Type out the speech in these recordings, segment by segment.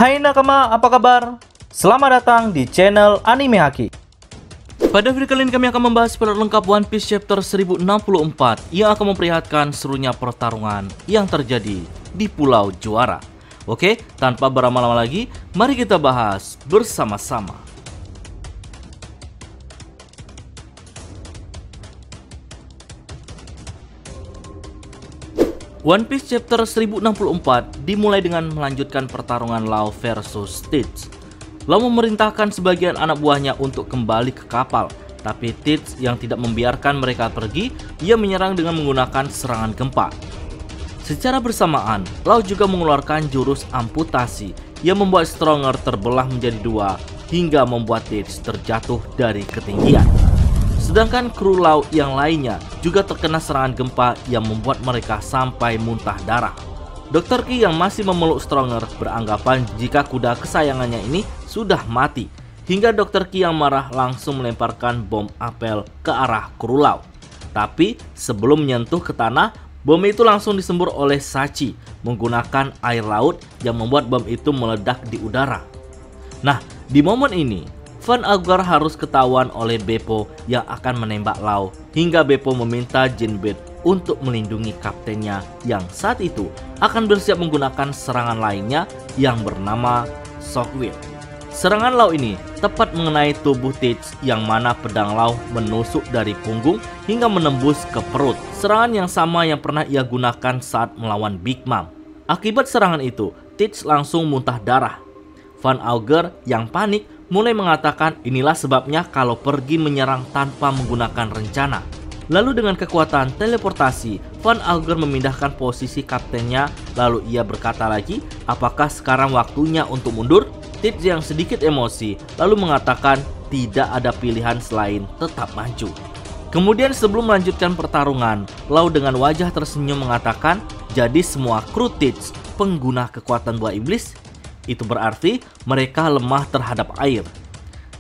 Hai nakama, apa kabar? Selamat datang di channel Anime Haki. Pada video kali ini kami akan membahas spoiler lengkap One Piece chapter 1064 yang akan memperlihatkan serunya pertarungan yang terjadi di Pulau Juara. Oke, tanpa berlama-lama lagi, mari kita bahas bersama-sama. One Piece chapter 1064 dimulai dengan melanjutkan pertarungan Law versus Tits. Law memerintahkan sebagian anak buahnya untuk kembali ke kapal, tapi Tits yang tidak membiarkan mereka pergi, ia menyerang dengan menggunakan serangan gempa. Secara bersamaan, Law juga mengeluarkan jurus amputasi yang membuat Stronger terbelah menjadi dua hingga membuat Tits terjatuh dari ketinggian. Sedangkan kru Law yang lainnya juga terkena serangan gempa yang membuat mereka sampai muntah darah. Dr. Ki yang masih memeluk Stronger beranggapan jika kuda kesayangannya ini sudah mati, hingga Dr. Ki yang marah langsung melemparkan bom apel ke arah kru Law. Tapi sebelum menyentuh ke tanah, bom itu langsung disembur oleh Sachi menggunakan air laut yang membuat bom itu meledak di udara. Nah, di momen ini Van Augur harus ketahuan oleh Beppo yang akan menembak Law, hingga Beppo meminta Jinbei untuk melindungi kaptennya yang saat itu akan bersiap menggunakan serangan lainnya yang bernama Shockwave. Serangan Law ini tepat mengenai tubuh Tits yang mana pedang Law menusuk dari punggung hingga menembus ke perut. Serangan yang sama yang pernah ia gunakan saat melawan Big Mom. Akibat serangan itu, Tits langsung muntah darah. Van Augur yang panik mulai mengatakan inilah sebabnya kalau pergi menyerang tanpa menggunakan rencana. Lalu dengan kekuatan teleportasi, Van Augur memindahkan posisi kaptennya. Lalu ia berkata lagi, apakah sekarang waktunya untuk mundur? Tits yang sedikit emosi lalu mengatakan tidak ada pilihan selain tetap maju. Kemudian sebelum melanjutkan pertarungan, Law dengan wajah tersenyum mengatakan, jadi semua kru Tits pengguna kekuatan buah iblis? Itu berarti mereka lemah terhadap air.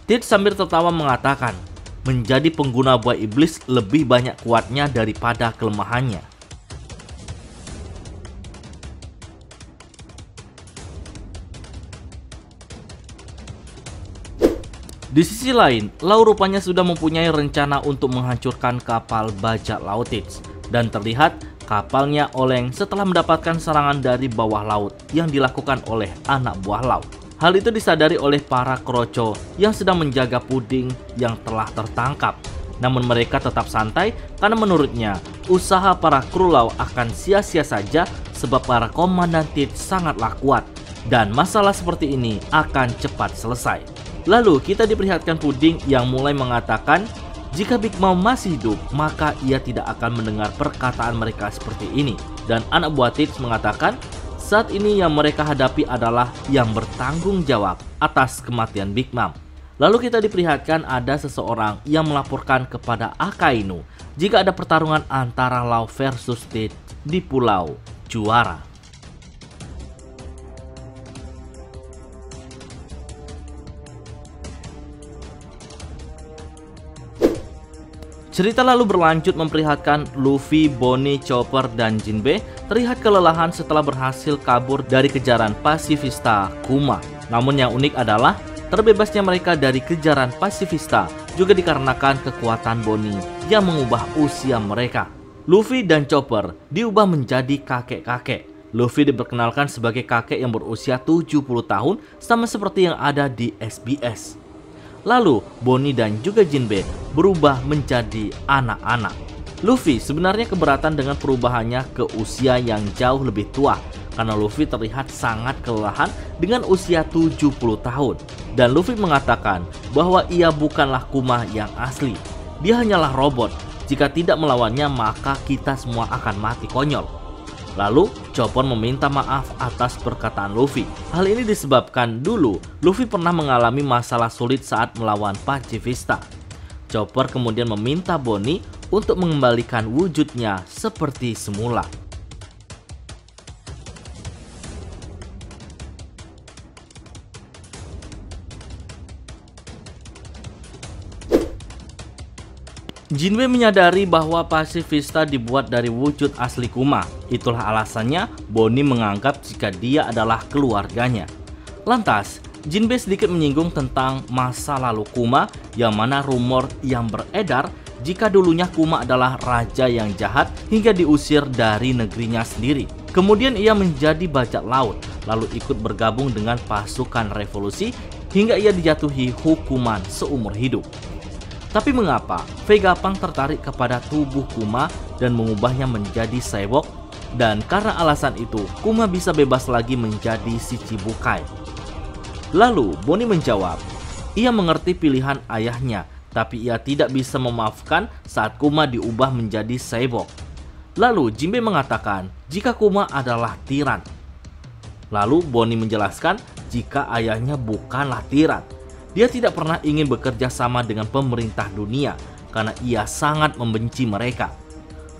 Tits sambil tertawa mengatakan, menjadi pengguna buah iblis lebih banyak kuatnya daripada kelemahannya. Di sisi lain, Law rupanya sudah mempunyai rencana untuk menghancurkan kapal bajak laut Tits, dan terlihat kapalnya oleng setelah mendapatkan serangan dari bawah laut yang dilakukan oleh anak buah Law. Hal itu disadari oleh para kroco yang sedang menjaga puding yang telah tertangkap. Namun mereka tetap santai karena menurutnya usaha para kru Law akan sia-sia saja sebab para komandan Tits sangatlah kuat dan masalah seperti ini akan cepat selesai. Lalu kita diperlihatkan puding yang mulai mengatakan jika Big Mom masih hidup, maka ia tidak akan mendengar perkataan mereka seperti ini. Dan anak buah Tits mengatakan, saat ini yang mereka hadapi adalah yang bertanggung jawab atas kematian Big Mom. Lalu kita diperlihatkan ada seseorang yang melaporkan kepada Akainu jika ada pertarungan antara Law versus Tits di Pulau Juara. Cerita lalu berlanjut memperlihatkan Luffy, Bonnie, Chopper, dan Jinbei terlihat kelelahan setelah berhasil kabur dari kejaran pasifista Kuma. Namun yang unik adalah terbebasnya mereka dari kejaran pasifista juga dikarenakan kekuatan Bonnie yang mengubah usia mereka. Luffy dan Chopper diubah menjadi kakek-kakek. Luffy diperkenalkan sebagai kakek yang berusia 70 tahun sama seperti yang ada di SBS. Lalu Bonnie dan juga Jinbei berubah menjadi anak-anak. Luffy sebenarnya keberatan dengan perubahannya ke usia yang jauh lebih tua karena Luffy terlihat sangat kelelahan dengan usia 70 tahun. Dan Luffy mengatakan bahwa ia bukanlah Kuma yang asli. Dia hanyalah robot. Jika tidak melawannya maka kita semua akan mati konyol. Lalu Chopper meminta maaf atas perkataan Luffy. Hal ini disebabkan dulu Luffy pernah mengalami masalah sulit saat melawan Pacifista. Chopper kemudian meminta Bonnie untuk mengembalikan wujudnya seperti semula. Jinbei menyadari bahwa Pacifista dibuat dari wujud asli Kuma. Itulah alasannya Bonnie menganggap jika dia adalah keluarganya. Lantas, Jinbei sedikit menyinggung tentang masa lalu Kuma, yang mana rumor yang beredar jika dulunya Kuma adalah raja yang jahat hingga diusir dari negerinya sendiri. Kemudian ia menjadi bajak laut, lalu ikut bergabung dengan pasukan revolusi hingga ia dijatuhi hukuman seumur hidup. Tapi mengapa Vegapunk tertarik kepada tubuh Kuma dan mengubahnya menjadi cyborg? Dan karena alasan itu, Kuma bisa bebas lagi menjadi Shichibukai. Lalu Bonnie menjawab, ia mengerti pilihan ayahnya, tapi ia tidak bisa memaafkan saat Kuma diubah menjadi cyborg. Lalu Jinbei mengatakan jika Kuma adalah tiran. Lalu Bonnie menjelaskan jika ayahnya bukanlah tiran. Dia tidak pernah ingin bekerja sama dengan pemerintah dunia karena ia sangat membenci mereka.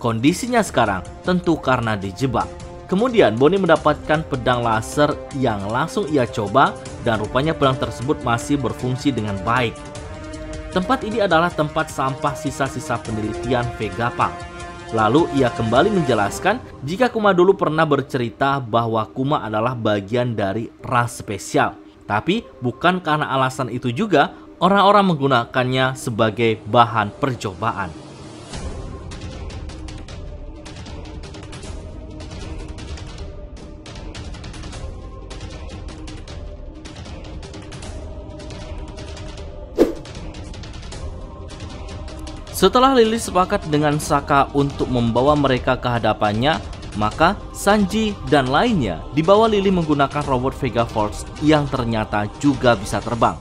Kondisinya sekarang tentu karena dijebak. Kemudian Bonnie mendapatkan pedang laser yang langsung ia coba dan rupanya pedang tersebut masih berfungsi dengan baik. Tempat ini adalah tempat sampah sisa-sisa penelitian Vegapunk. Lalu ia kembali menjelaskan jika Kuma dulu pernah bercerita bahwa Kuma adalah bagian dari ras spesial. Tapi bukan karena alasan itu juga orang-orang menggunakannya sebagai bahan percobaan. Setelah Lily sepakat dengan Sokka untuk membawa mereka ke hadapannya, maka Sanji dan lainnya dibawa Lily menggunakan robot Vega Force yang ternyata juga bisa terbang.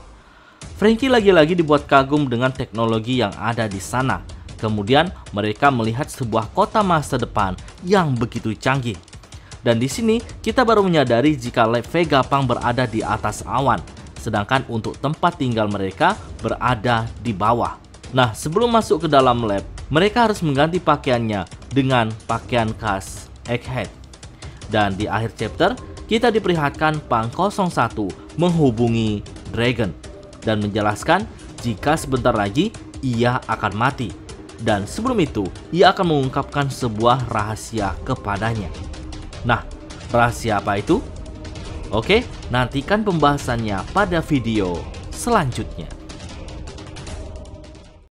Franky lagi-lagi dibuat kagum dengan teknologi yang ada di sana. Kemudian mereka melihat sebuah kota masa depan yang begitu canggih. Dan di sini kita baru menyadari jika lab Vegapunk berada di atas awan, sedangkan untuk tempat tinggal mereka berada di bawah. Nah, sebelum masuk ke dalam lab, mereka harus mengganti pakaiannya dengan pakaian khas Egghead. Dan di akhir chapter, kita diperlihatkan Punk 01 menghubungi Dragon dan menjelaskan jika sebentar lagi ia akan mati. Dan sebelum itu, ia akan mengungkapkan sebuah rahasia kepadanya. Nah, rahasia apa itu? Oke, nantikan pembahasannya pada video selanjutnya.